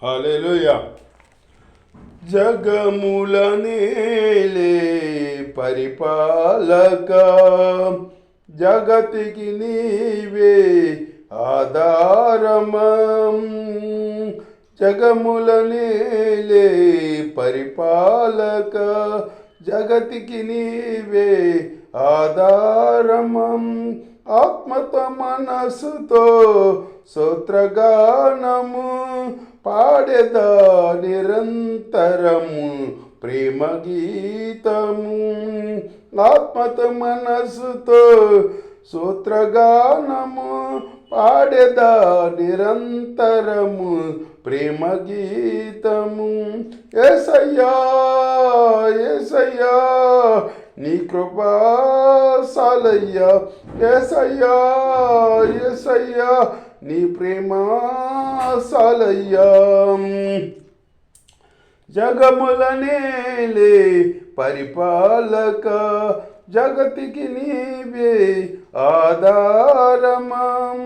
హల్లెలూయా. జగములనేలే పరిపాలక, జగతికి నీవే ఆధారమం. జగములనేలే పరిపాలక, జగతికి నీవే ఆధారమం. ఆత్మతో మనసుతో స్తోత్రగానము పాడెదా నిరంతరము ప్రేమ గీతము. ఆత్మతో మనసుతో స్తోత్రగానము పాడెదా నిరంతరము ప్రేమ గీతము. యేసయ్యా యేసయ్యా నీ కృపా సాలయ్యా, యేసయ్యా యేసయ్యా నీ ప్రేమ సాలయ్యా. జగములనేలే పరిపాలక, జగతికి నీవే ఆధారమం.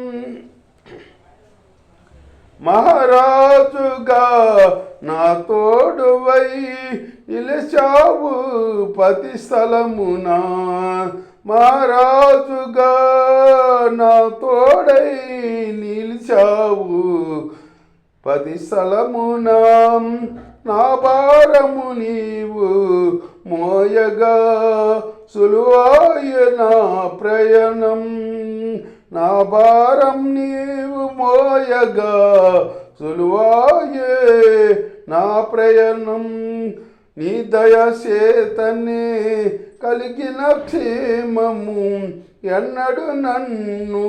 మహారాజుగా నా తోడువై నిలిచావు పతి స్థలమునా. మహారాజుగా నా తోడై నిలిచావు పతి స్థలమునా. నా భారము నీవు మోయగా సులువాయ నా ప్రయాణం. నా భారం నీవు మోయగా సులువాయే నా ప్రయాణం. నీ దయచేతనే కలిగిన క్షేమము ఎన్నడు నన్ను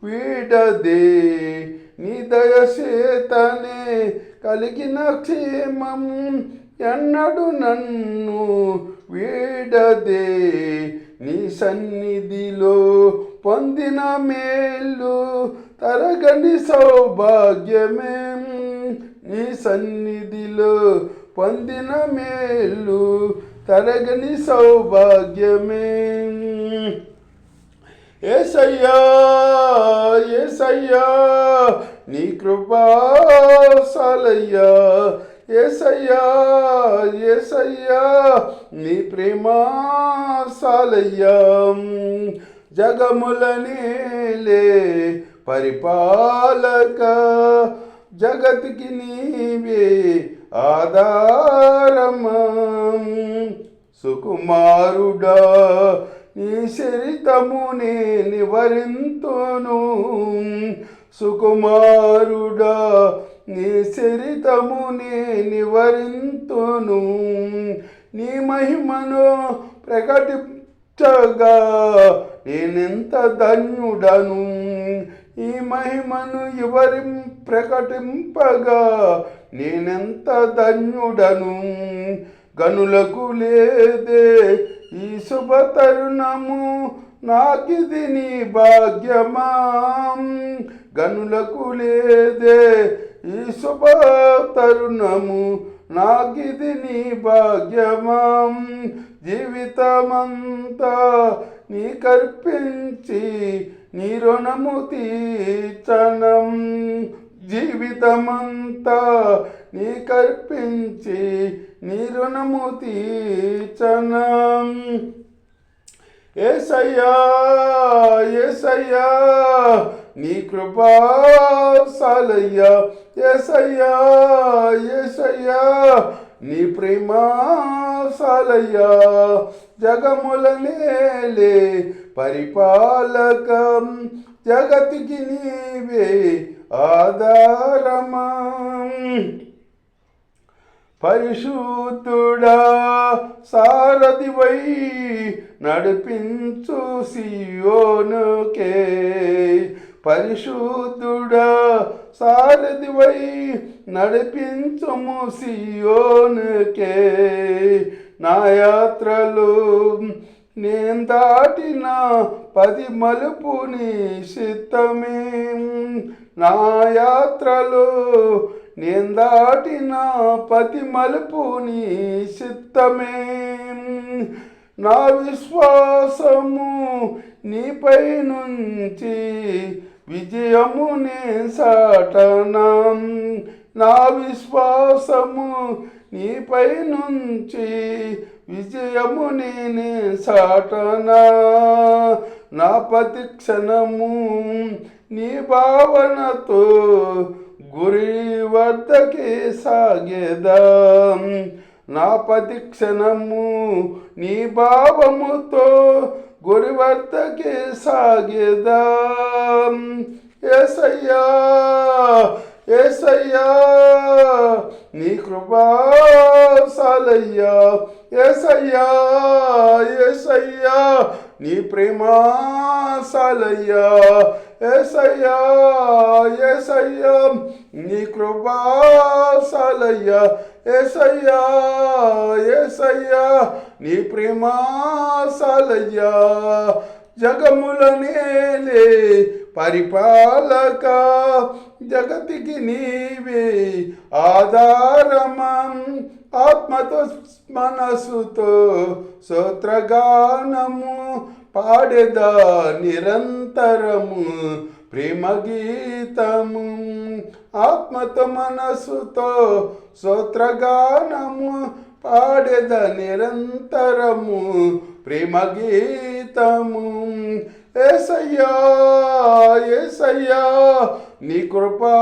వీడదే. నీ దయచేతనే కలిగిన క్షేమము ఎన్నడు నన్ను వీడదే. నీ సన్నిధిలో పొందిన మేలు తరగని సౌభాగ్యమే. నీ సన్నిధిలో పొందిన మేలు తరగని సౌభాగ్యమే. యేసయ్యా యేసయ్యా నీ కృపా సాలయ్యా, యేసయ్యా యేసయ్యా నీ ప్రేమ సాలయ్యా. జగములనేలే పరిపాలక, జగతికి నీవే ఆధారమం. సుకుమారుడా నీ చరితమునే నివరింతును. సుకుమారుడా నీ చరితమునే నివరింతును. నీ మహిమను ప్రకటించగా నేనెంత ధన్యుడను. ఈ మహిమను ప్రకటింపగా నేనెంత ధన్యుడను. గనులకు లేదే ఈ శుభ తరుణము, నాకిది నీ భాగ్యమా. గనులకు లేదే ఈ శుభ తరుణము, నాకిది నీ భాగ్యమా. జీవితమంతా నీ కర్పించి నీ రుణము తీర్చనం. జీవితమంతా నీ కర్పించి నీ రుణము తీర్చనం. యేసయ్యా యేసయ్యా నీ కృపా సాలయ్యా, యేసయ్యా యేసయ్యా నీ ప్రేమ సాలయ్యా. జగములనేలే పరిపాలకం, జగతికి నీవే ఆధారమం. పరిశుద్ధుడా సారథివై నడిపించు సియోనుకే. పరిశుద్ధుడా సారథివై నడిపించుము సియోనుకే. నా యాత్రలో నేను దాటిన 10 మలుపు నీ చిత్తమే. నా యాత్రలో నేను దాటిన 10 మలుపు నీ చిత్తమే. నా విశ్వాసము నీపై నుంచి విజయమునే సాటనా. నా విశ్వాసము నీపై నుంచి విజయము నేనే సాటనా. నా ప్రతి క్షణము నీ భావనతో గురి వద్దకే సాగేదా. నా ప్రతి క్షణము నీ భావముతో గురి వద్దకే సాగేదా. యేసయ్యా యేసయ్యా నీ కృపా సాలయ్యా. యేసయ్యా యేసయ్యా నీ ప్రేమ సాలయ్యా. యేసయ్యా యేసయ్యా నీ కృపా సాలయ్యా. యేసయ్యా యేసయ్యా నీ ప్రేమ సాలయ్యా. జగముల నేలే పరిపాలక జగతికి నీవే ఆధారమం. ఆత్మతో మనసుతో స్తోత్రగానము పాడెదా నిరంతరము ప్రేమ గీతము. ఆత్మతో మనసుతో స్తోత్రగానము పాడెద నిరంతరము ప్రేమ గీతము. యేసయ్యా యేసయ్యా నీ కృపా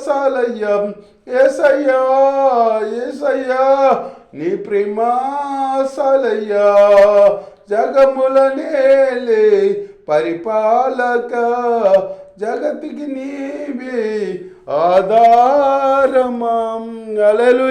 సాలయ్యా. యేసయ్యా యేసయ్యా నీ ప్రేమ సాలయ్యా. జగముల నేలే పరిపాలక జగతికి నీవే ఆధారమం. హల్లెలూయా.